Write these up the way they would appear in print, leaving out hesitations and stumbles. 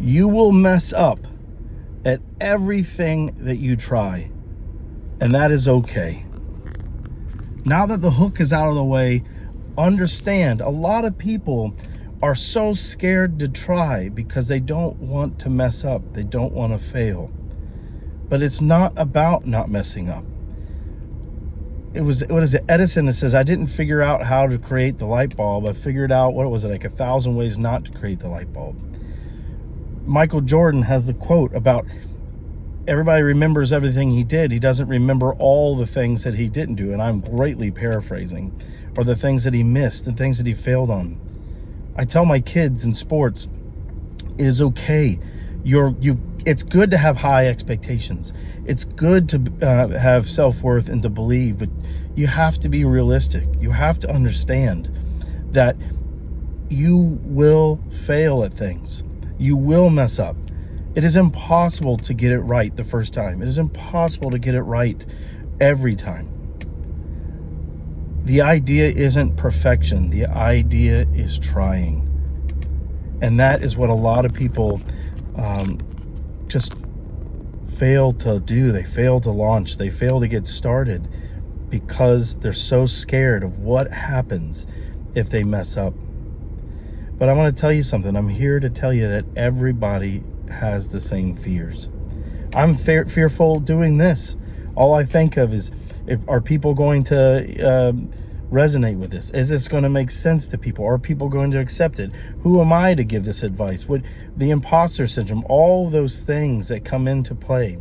You will mess up at everything that you try, and that is okay. Now that the hook is out of the way, understand a lot of people are so scared to try because they don't want to mess up. They don't want to fail. But it's not about not messing up. What is it? Edison that says, I didn't figure out how to create the light bulb. I figured out, what was it, like 1,000 ways not to create the light bulb. Michael Jordan has the quote about everybody remembers everything he did. He doesn't remember all the things that he didn't do. And I'm greatly paraphrasing. Or the things that he missed, the things that he failed on. I tell my kids in sports, it is okay. It's good to have high expectations. It's good to have self-worth and to believe, but you have to be realistic. You have to understand that you will fail at things. You will mess up. It is impossible to get it right the first time. It is impossible to get it right every time. The idea isn't perfection. The idea is trying. And that is what a lot of people just fail to do. They fail to launch. They fail to get started because they're so scared of what happens if they mess up. But I want to tell you something. I'm here to tell you that everybody has the same fears. I'm fearful doing this. All I think of is, are people going to resonate with this? Is this going to make sense to people? Are people going to accept it? Who am I to give this advice? The imposter syndrome, all those things that come into play,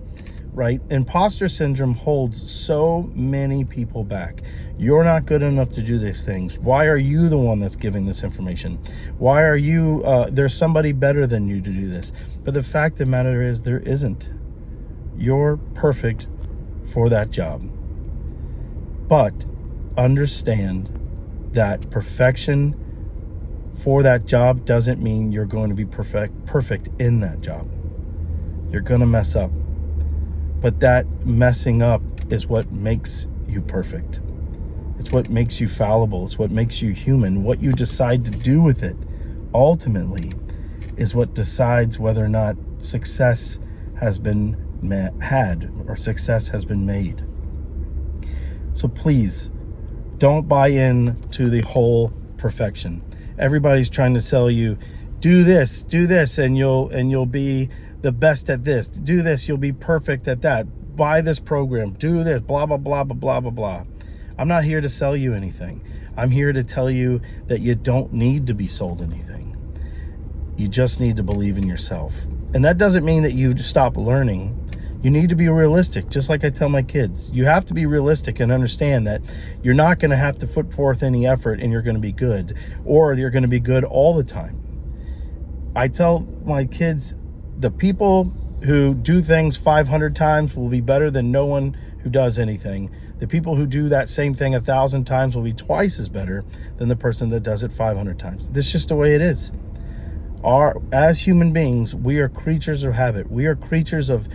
right? Imposter syndrome holds so many people back. You're not good enough to do these things. Why are you the one that's giving this information? Why are you, there's somebody better than you to do this. But the fact of the matter is, there isn't. You're perfect for that job. But understand that perfection for that job doesn't mean you're going to be perfect in that job. You're going to mess up. But that messing up is what makes you perfect. It's what makes you fallible. It's what makes you human. What you decide to do with it ultimately is what decides whether or not success has been had or success has been made. So please, don't buy in to the whole perfection. Everybody's trying to sell you, do this, and you'll be the best at this. Do this, you'll be perfect at that. Buy this program, do this, blah, blah, blah, blah, blah, blah, blah. I'm not here to sell you anything. I'm here to tell you that you don't need to be sold anything. You just need to believe in yourself. And that doesn't mean that you stop learning. You need to be realistic, just like I tell my kids. You have to be realistic and understand that you're not going to have to put forth any effort and you're going to be good, or you're going to be good all the time. I tell my kids, the people who do things 500 times will be better than no one who does anything. The people who do that same thing 1,000 times will be twice as better than the person that does it 500 times. This is just the way it is. As human beings, we are creatures of habit. We are creatures of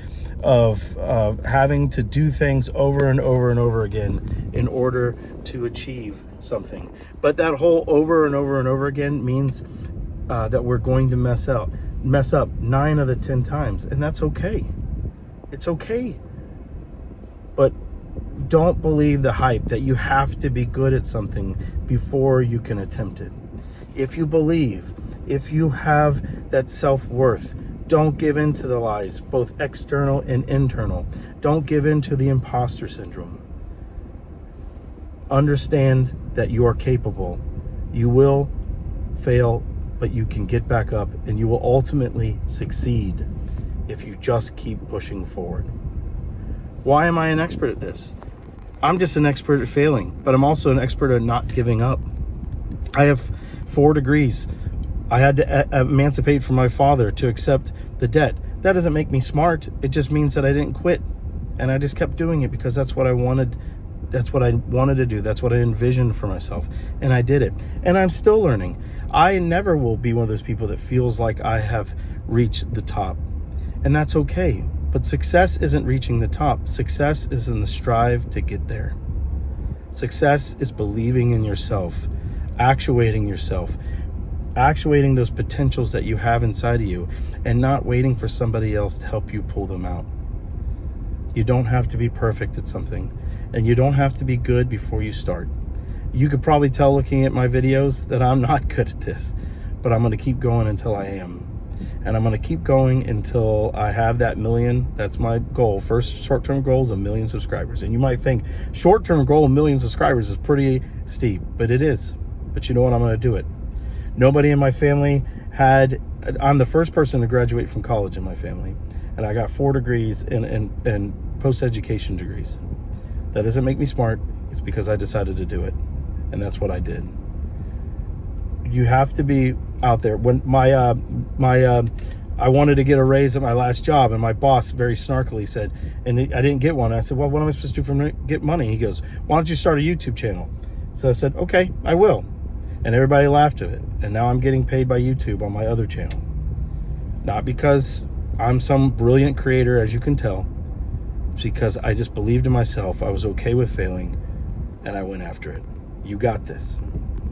having to do things over and over and over again in order to achieve something. But that whole over and over and over again means that we're going to mess up 9 of the 10 times, and that's okay. It's okay. But don't believe the hype that you have to be good at something before you can attempt it. If you believe, if you have that self-worth, don't give in to the lies, both external and internal. Don't give in to the imposter syndrome. Understand that you are capable. You will fail, but you can get back up, and you will ultimately succeed if you just keep pushing forward. Why am I an expert at this? I'm just an expert at failing, but I'm also an expert at not giving up. I have 4 degrees. I had to emancipate from my father to accept the debt. That doesn't make me smart. It just means that I didn't quit. And I just kept doing it because that's what I wanted. That's what I wanted to do. That's what I envisioned for myself. And I did it. And I'm still learning. I never will be one of those people that feels like I have reached the top. And that's okay. But success isn't reaching the top. Success is in the strive to get there. Success is believing in yourself, actuating yourself, actuating those potentials that you have inside of you and not waiting for somebody else to help you pull them out. You don't have to be perfect at something, and you don't have to be good before you start. You could probably tell looking at my videos that I'm not good at this, but I'm going to keep going until I am. And I'm going to keep going until I have that million. That's my goal. First short-term goal is 1 million subscribers. And you might think short-term goal 1 million subscribers is pretty steep, but it is. But you know what? I'm going to do it. Nobody in my family I'm the first person to graduate from college in my family. And I got 4 degrees and post-education degrees. That doesn't make me smart. It's because I decided to do it. And that's what I did. You have to be out there. When I wanted to get a raise at my last job, and my boss very snarkily said, and I didn't get one. I said, well, what am I supposed to do to get money? He goes, why don't you start a YouTube channel? So I said, okay, I will. And everybody laughed at it. And now I'm getting paid by YouTube on my other channel. Not because I'm some brilliant creator, as you can tell. It's because I just believed in myself. I was okay with failing, and I went after it. You got this.